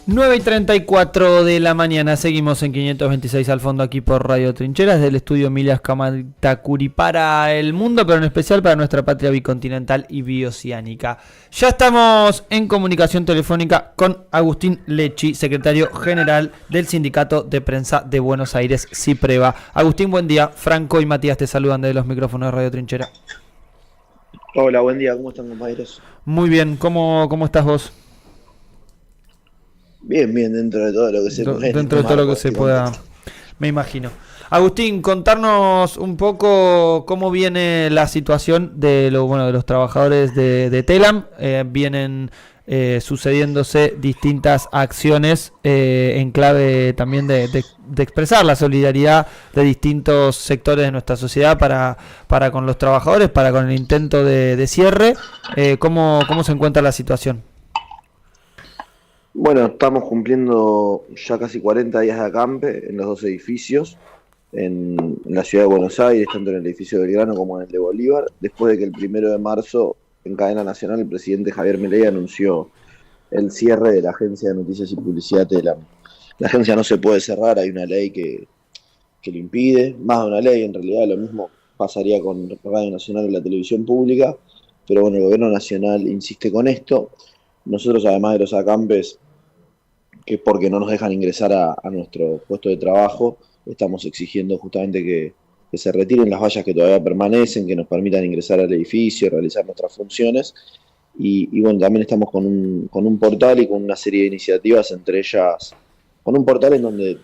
9:34 de la mañana, seguimos en 526 al fondo aquí por Radio Trincheras del estudio Emilias Camatacuri para el mundo, pero en especial para nuestra patria bicontinental y bioceánica. Ya estamos en comunicación telefónica con Agustín Lecci, secretario general del Sindicato de Prensa de Buenos Aires, CIPREVA. Agustín, buen día. Franco y Matías te saludan desde los micrófonos de Radio Trinchera. Hola, buen día. ¿Cómo están, compañeros? Muy bien. ¿Cómo estás vos? Bien, dentro de todo lo que se puede. Dentro de todo lo que se pueda, me imagino. Agustín, contarnos un poco cómo viene la situación de los trabajadores de Telam. Vienen sucediéndose distintas acciones en clave también de expresar la solidaridad de distintos sectores de nuestra sociedad para con los trabajadores, para con el intento de cierre. ¿Cómo se encuentra la situación? Bueno, estamos cumpliendo ya casi 40 días de acampe en los dos edificios, en la ciudad de Buenos Aires, tanto en el edificio de Belgrano como en el de Bolívar, después de que el 1 de marzo, en cadena nacional, el presidente Javier Milei anunció el cierre de la agencia de noticias y publicidad Telam. La agencia no se puede cerrar, hay una ley que lo impide, más de una ley, en realidad lo mismo pasaría con Radio Nacional y la televisión pública, pero bueno, el gobierno nacional insiste con esto. Nosotros, además de los acampes, que es porque no nos dejan ingresar a nuestro puesto de trabajo, estamos exigiendo justamente que se retiren las vallas que todavía permanecen, que nos permitan ingresar al edificio, realizar nuestras funciones. Y bueno, también estamos con un portal y con una serie de iniciativas, entre ellas con un portal en donde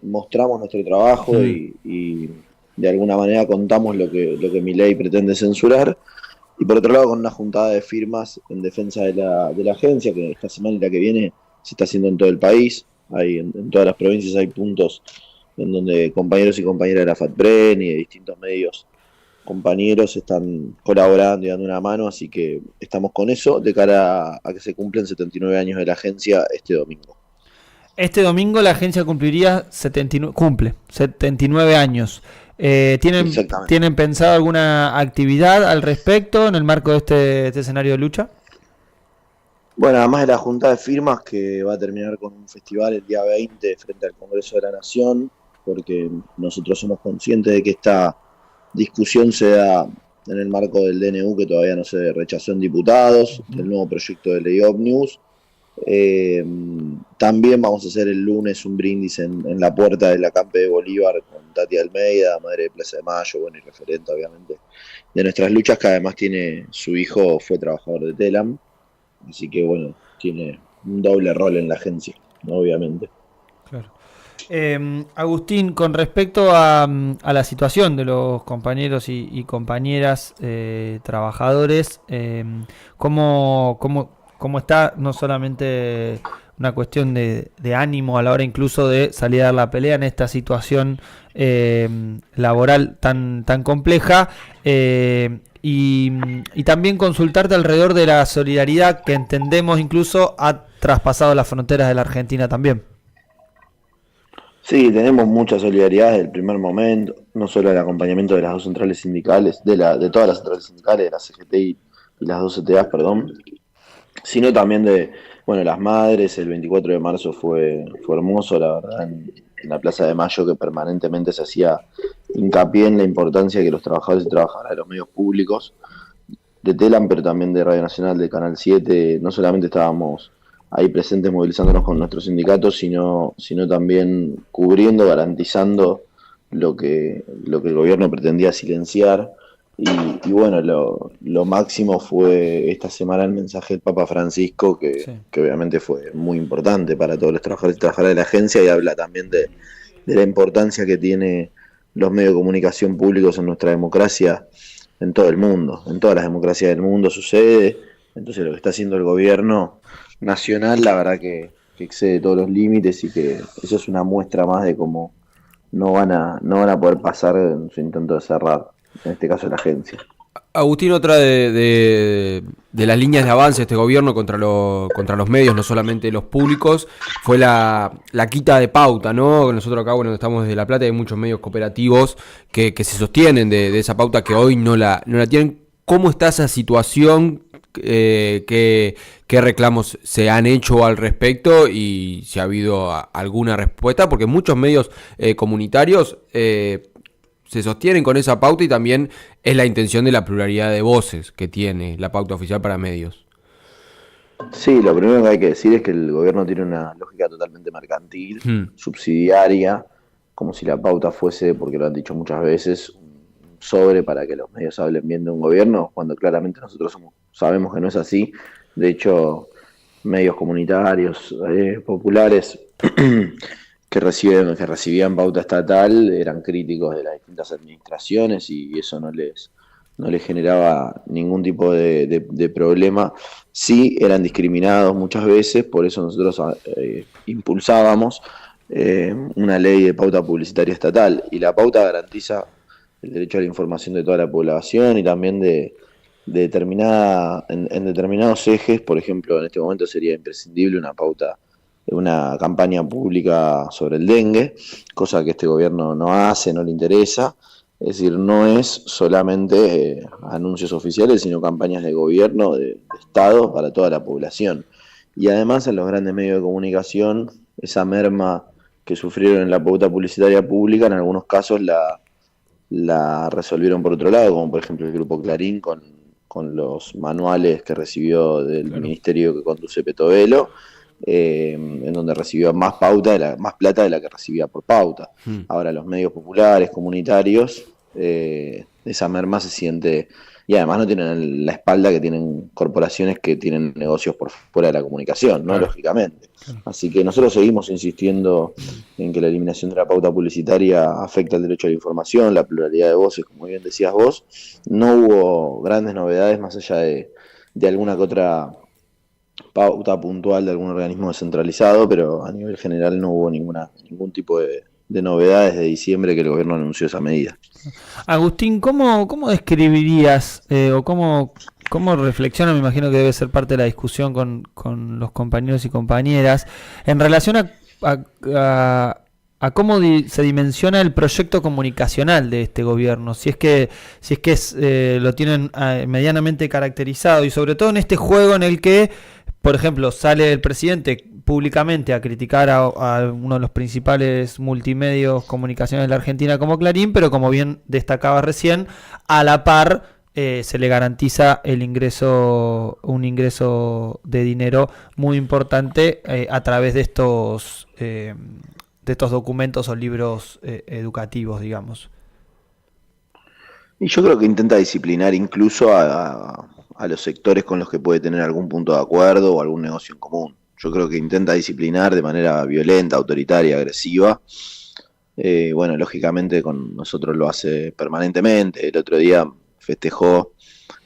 mostramos nuestro trabajo y de alguna manera contamos lo que Milei pretende censurar. Y por otro lado, con una juntada de firmas en defensa de la agencia, que esta semana y la que viene se está haciendo en todo el país. En todas las provincias hay puntos en donde compañeros y compañeras de la FATPREN y de distintos medios compañeros están colaborando y dando una mano, así que estamos con eso de cara a que se cumplen 79 años de la agencia este domingo. Este domingo la agencia cumple 79 años. ¿Tienen pensado alguna actividad al respecto en el marco de este escenario de lucha? Bueno, además de la junta de firmas que va a terminar con un festival el día 20 frente al Congreso de la Nación, porque nosotros somos conscientes de que esta discusión se da en el marco del DNU que todavía no se rechazó en diputados, del nuevo proyecto de ley Ómnibus. También vamos a hacer el lunes un brindis en la puerta del acampe de Bolívar con Tati Almeida, madre de Plaza de Mayo, bueno, y referente obviamente de nuestras luchas, que además su hijo fue trabajador de Telam. Así que bueno, tiene un doble rol en la agencia, ¿no? Obviamente. Claro. Agustín, con respecto a la situación de los compañeros y compañeras trabajadores, ¿cómo está no solamente una cuestión de ánimo a la hora incluso de salir a dar la pelea en esta situación laboral tan compleja? Y también consultarte alrededor de la solidaridad que entendemos incluso ha traspasado las fronteras de la Argentina también. Sí, tenemos mucha solidaridad desde el primer momento, no solo el acompañamiento de las dos centrales sindicales, de todas las centrales sindicales, de la CGT y las dos CTA, sino también de las madres. El 24 de marzo fue hermoso, la verdad, en la Plaza de Mayo, que permanentemente se hacía hincapié en la importancia que los trabajadores y trabajadoras de los medios públicos de Telam, pero también de Radio Nacional, de Canal 7, no solamente estábamos ahí presentes movilizándonos con nuestros sindicatos, sino también cubriendo, garantizando lo que el gobierno pretendía silenciar. Y bueno, lo máximo fue esta semana el mensaje del Papa Francisco, que obviamente fue muy importante para todos los trabajadores y trabajadoras de la agencia, y habla también de la importancia que tiene los medios de comunicación públicos en nuestra democracia, en todo el mundo, en todas las democracias del mundo sucede. Entonces lo que está haciendo el gobierno nacional, la verdad que excede todos los límites, y que eso es una muestra más de cómo no van a poder pasar en su intento de cerrar, en este caso la agencia. Agustín, otra de las líneas de avance de este gobierno contra los medios, no solamente los públicos, fue la quita de pauta, ¿no? Nosotros acá, estamos desde La Plata, hay muchos medios cooperativos que se sostienen de esa pauta, que hoy no la tienen. ¿Cómo está esa situación qué reclamos se han hecho al respecto y si ha habido alguna respuesta, porque muchos medios comunitarios se sostienen con esa pauta y también es la intención de la pluralidad de voces que tiene la pauta oficial para medios. Sí, lo primero que hay que decir es que el gobierno tiene una lógica totalmente mercantil, subsidiaria, como si la pauta fuese, porque lo han dicho muchas veces, un sobre para que los medios hablen bien de un gobierno, cuando claramente nosotros sabemos que no es así. De hecho, medios comunitarios, populares, que recibían pauta estatal, eran críticos de las distintas administraciones y eso no les generaba ningún tipo de problema. Sí, eran discriminados muchas veces, por eso nosotros impulsábamos una ley de pauta publicitaria estatal, y la pauta garantiza el derecho a la información de toda la población y también en determinados ejes. Por ejemplo, en este momento sería imprescindible una campaña pública sobre el dengue, cosa que este gobierno no hace, no le interesa. Es decir, no es solamente anuncios oficiales, sino campañas de gobierno, de Estado, para toda la población. Y además en los grandes medios de comunicación, esa merma que sufrieron en la pauta publicitaria pública, en algunos casos la resolvieron por otro lado, como por ejemplo el Grupo Clarín con los manuales que recibió del ministerio que conduce Petovelo, en donde recibió más plata de la que recibía por pauta. Ahora los medios populares, comunitarios, esa merma se siente, y además no tienen la espalda que tienen corporaciones que tienen negocios por fuera de la comunicación, ¿no? Claro. Lógicamente. Así que nosotros seguimos insistiendo en que la eliminación de la pauta publicitaria afecta el derecho a la información, la pluralidad de voces, como bien decías vos. No hubo grandes novedades más allá de alguna que otra pauta puntual de algún organismo descentralizado, pero a nivel general no hubo ningún tipo de novedades de diciembre que el gobierno anunció esa medida. Agustín, ¿cómo describirías o cómo reflexiona? Me imagino que debe ser parte de la discusión con los compañeros y compañeras en relación a cómo se dimensiona el proyecto comunicacional de este gobierno, si es que lo tienen medianamente caracterizado, y sobre todo en este juego en el que, por ejemplo, sale el presidente públicamente a criticar a uno de los principales multimedios comunicacionales de la Argentina como Clarín, pero como bien destacaba recién, a la par se le garantiza un ingreso de dinero muy importante a través de estos documentos o libros educativos, digamos. Y yo creo que intenta disciplinar incluso a los sectores con los que puede tener algún punto de acuerdo o algún negocio en común. Yo creo que intenta disciplinar de manera violenta, autoritaria, agresiva. Bueno, lógicamente con nosotros lo hace permanentemente. El otro día festejó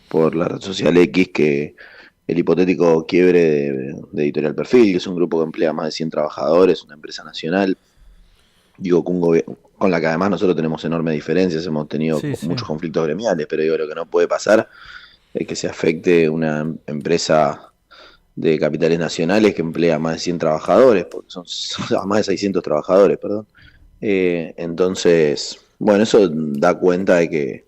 por la red social X que el hipotético quiebre de Editorial Perfil, que es un grupo que emplea más de 100 trabajadores, una empresa nacional, digo, con la que además nosotros tenemos enormes diferencias, hemos tenido muchos conflictos gremiales, pero digo, lo que no puede pasar es que se afecte una empresa de capitales nacionales que emplea más de 100 trabajadores, porque son más de 600 trabajadores, perdón. Entonces, bueno, eso da cuenta de que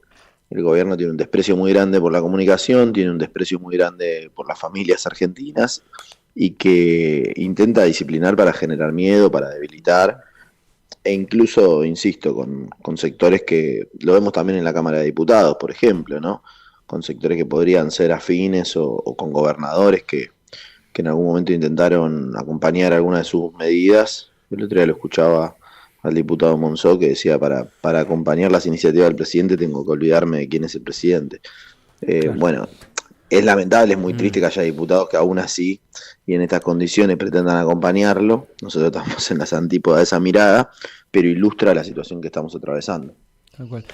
el gobierno tiene un desprecio muy grande por la comunicación, tiene un desprecio muy grande por las familias argentinas y que intenta disciplinar para generar miedo, para debilitar, e incluso, insisto, con sectores que lo vemos también en la Cámara de Diputados, por ejemplo, ¿no? Con sectores que podrían ser afines o con gobernadores que en algún momento intentaron acompañar alguna de sus medidas. El otro día lo escuchaba al diputado Monzó que decía, para acompañar las iniciativas del presidente tengo que olvidarme de quién es el presidente. Claro. Bueno, es lamentable, es muy triste que haya diputados que aún así y en estas condiciones pretendan acompañarlo. Nosotros estamos en las antípodas de esa mirada, pero ilustra la situación que estamos atravesando. Tal cual.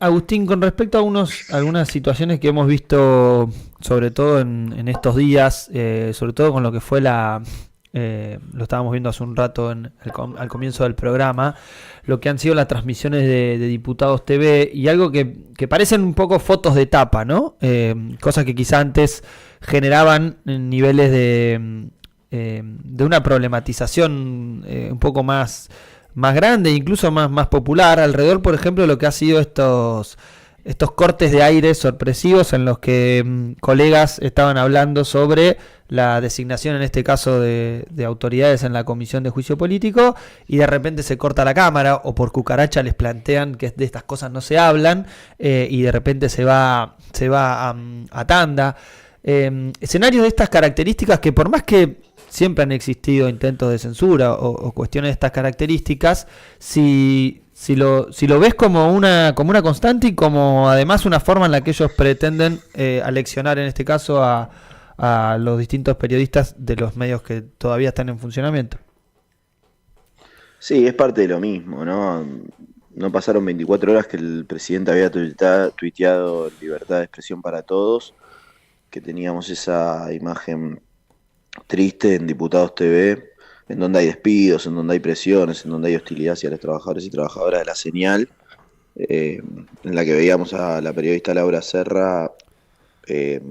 Agustín, con respecto a algunas situaciones que hemos visto, sobre todo en estos días, sobre todo con lo que fue lo estábamos viendo hace un rato al comienzo del programa, lo que han sido las transmisiones de Diputados TV, y algo que parecen un poco fotos de tapa, ¿no? Cosas que quizá antes generaban niveles de una problematización un poco más grande, incluso más popular, alrededor, por ejemplo, de lo que ha sido estos estos cortes de aire sorpresivos en los que colegas estaban hablando sobre la designación, en este caso, de autoridades en la Comisión de Juicio Político, y de repente se corta la cámara, o por cucaracha les plantean que de estas cosas no se hablan, y de repente se va a tanda. Escenarios de estas características que, por más que siempre han existido intentos de censura o cuestiones de estas características, si lo ves como una constante y como además una forma en la que ellos pretenden aleccionar, en este caso, a los distintos periodistas de los medios que todavía están en funcionamiento. Sí, es parte de lo mismo, ¿no? No pasaron 24 horas que el presidente había tuiteado libertad de expresión para todos, que teníamos esa imagen triste en Diputados TV, en donde hay despidos, en donde hay presiones, en donde hay hostilidad hacia los trabajadores y trabajadoras de La Señal, en la que veíamos a la periodista Laura Serra, que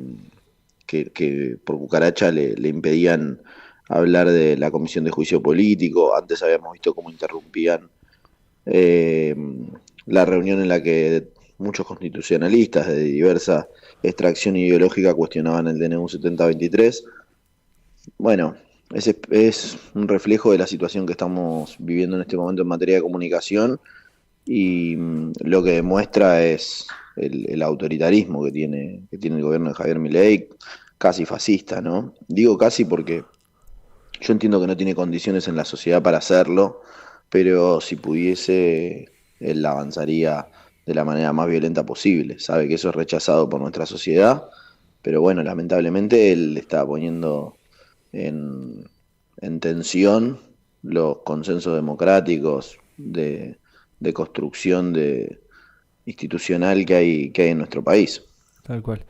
por cucaracha le impedían hablar de la Comisión de Juicio Político. Antes habíamos visto cómo interrumpían la reunión en la que muchos constitucionalistas de diversa extracción ideológica cuestionaban el DNU 7023. Bueno, ese es un reflejo de la situación que estamos viviendo en este momento en materia de comunicación, y lo que demuestra es el autoritarismo que tiene el gobierno de Javier Milei, casi fascista, ¿no? Digo casi porque yo entiendo que no tiene condiciones en la sociedad para hacerlo, pero si pudiese, él avanzaría de la manera más violenta posible. Sabe que eso es rechazado por nuestra sociedad, pero bueno, lamentablemente él está poniendo en tensión los consensos democráticos de construcción institucional que hay en nuestro país. Tal cual.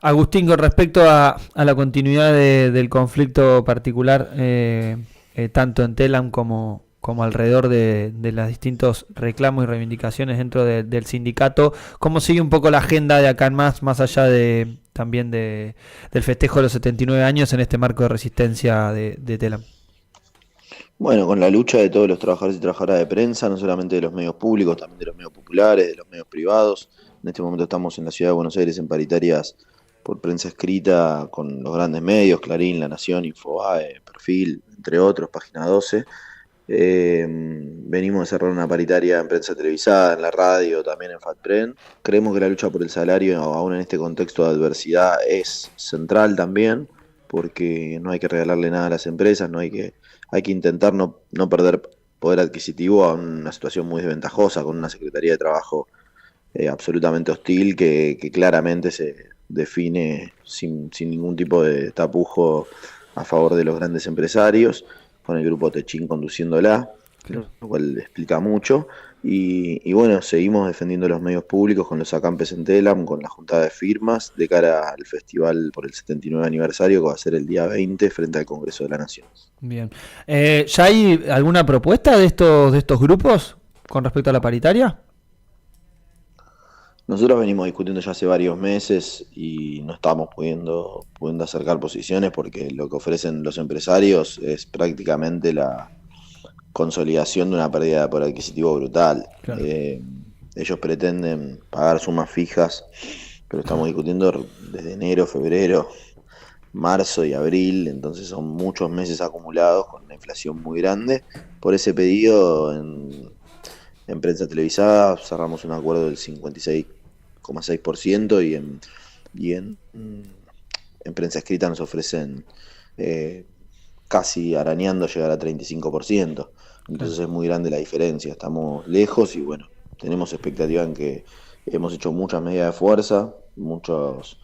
Agustín, con respecto a la continuidad del conflicto particular, tanto en Telam como alrededor de los distintos reclamos y reivindicaciones dentro del sindicato, ¿cómo sigue un poco la agenda de acá en más allá también del festejo de los 79 años en este marco de resistencia de Telam? Bueno, con la lucha de todos los trabajadores y trabajadoras de prensa, no solamente de los medios públicos, también de los medios populares, de los medios privados. En este momento estamos en la ciudad de Buenos Aires en paritarias por prensa escrita con los grandes medios, Clarín, La Nación, Infobae, Perfil, entre otros, Página 12. Venimos de cerrar una paritaria en prensa televisada, en la radio, también en FATPREN. Creemos que la lucha por el salario, aún en este contexto de adversidad, es central también, porque no hay que regalarle nada a las empresas, hay que intentar no perder poder adquisitivo a una situación muy desventajosa, con una Secretaría de Trabajo absolutamente hostil, que claramente se define sin ningún tipo de tapujo a favor de los grandes empresarios, con el grupo Techín conduciéndola, lo cual explica mucho. Y bueno, seguimos defendiendo los medios públicos con los acampes en Telam, con la juntada de firmas de cara al festival por el 79 aniversario, que va a ser el día 20 frente al Congreso de la Nación. Bien. ¿Ya hay alguna propuesta de estos grupos con respecto a la paritaria? Nosotros venimos discutiendo ya hace varios meses y no estamos pudiendo acercar posiciones, porque lo que ofrecen los empresarios es prácticamente la consolidación de una pérdida de poder adquisitivo brutal. Claro. Ellos pretenden pagar sumas fijas, pero estamos discutiendo desde enero, febrero, marzo y abril, entonces son muchos meses acumulados con una inflación muy grande. Por ese pedido, en prensa televisada cerramos un acuerdo del 56,6%, y en prensa escrita nos ofrecen casi arañando llegar a 35%. Entonces es muy grande la diferencia, estamos lejos y bueno, tenemos expectativa en que hemos hecho muchas medidas de fuerza, muchos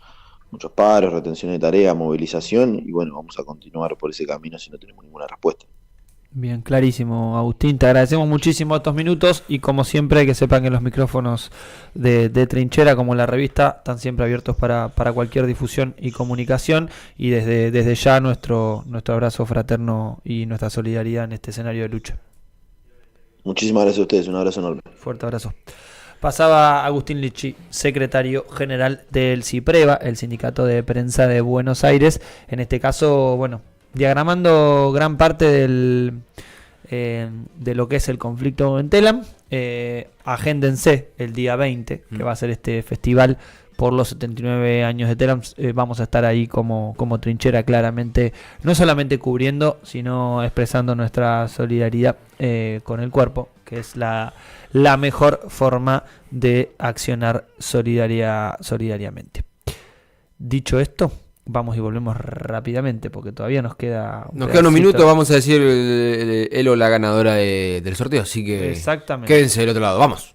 paros, retenciones de tarea, movilización, y bueno, vamos a continuar por ese camino si no tenemos ninguna respuesta. Bien, clarísimo, Agustín, te agradecemos muchísimo estos minutos, y como siempre que sepan que los micrófonos de Trinchera, como la revista, están siempre abiertos para cualquier difusión y comunicación, y desde ya nuestro abrazo fraterno y nuestra solidaridad en este escenario de lucha. Muchísimas gracias a ustedes, un abrazo enorme. Fuerte abrazo. Pasaba Agustín Lichi, secretario general del CIPREVA, el Sindicato de Prensa de Buenos Aires, en este caso, bueno, diagramando gran parte de lo que es el conflicto en Telam, agéndense el día 20, que va a ser este festival por los 79 años de Telam. Vamos a estar ahí como trinchera, claramente, no solamente cubriendo, sino expresando nuestra solidaridad con el cuerpo, que es la mejor forma de accionar solidariamente. Dicho esto, vamos y volvemos rápidamente, porque todavía nos queda unos minutos. Vamos a decir él o la ganadora del sorteo, así que exactamente. Quédense del otro lado, vamos.